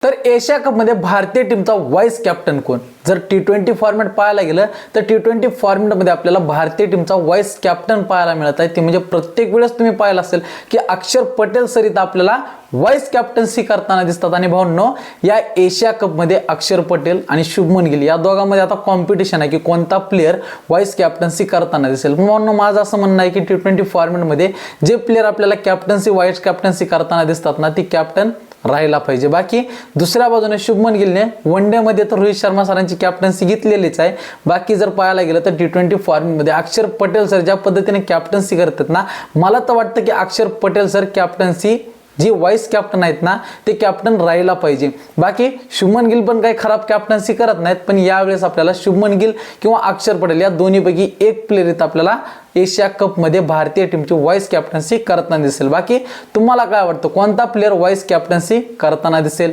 तर एशिया कपमध्ये भारतीय टीमचा वाईस कॅप्टन कोण? जर T20 फॉर्मॅट पाहायला गेलं तर T20 फॉर्मॅटमध्ये आपल्याला भारतीय टीमचा वाईस कॅप्टन पाहायला मिळत आहे। ते म्हणजे प्रत्येक वेळेस तुम्ही पाहिलं असेल की अक्षर पटेल सर इथं आपल्याला वाईस कॅप्टन्सी करताना दिसतात। आणि भाऊंनो, या एशिया कपमध्ये अक्षर पटेल आणि शुभमन गिल या दोघांमध्ये आता कॉम्पिटिशन आहे की कोणता प्लेयर वाईस कॅप्टन्सी करताना दिसेल। भाऊंनो, माझं असं म्हणणं आहे की T20 फॉर्मॅटमध्ये जे प्लेयर आपल्याला कॅप्टन्सी वाईस कॅप्टन्सी करताना दिसतात ना, ती कॅप्टन राहायला पाहिजे। बाकी दुसऱ्या बाजूने शुभमन गिलने वनडे मध्ये तर रोहित शर्मा सरांची कॅप्टन्सी घेतलेलीच आहे। बाकी जर पाहायला गेलं तर T20 फॉर्मॅटमध्ये अक्षर पटेल सर ज्या पद्धतीने कॅप्टन्सी करतात ना, मला तर वाटतं की अक्षर पटेल सर कॅप्टन्सी जी वाईस कॅप्टन आहेत ना, ते कॅप्टन राहायला पाहिजे। बाकी शुभमन गिल पण काही खराब कॅप्टन्सी करत नाहीत, पण यावेळेस आपल्याला शुभमन गिल किंवा अक्षर पटेल या दोन्हीपैकी एक प्लेयर इथं आपल्याला एशिया कप मध्ये भारतीय टीमची वाईस कॅप्टन्सी करताना दिसेल। बाकी तुम्हाला काय वाटतं, कोणता प्लेयर वाईस कॅप्टन्सी करताना दिसेल?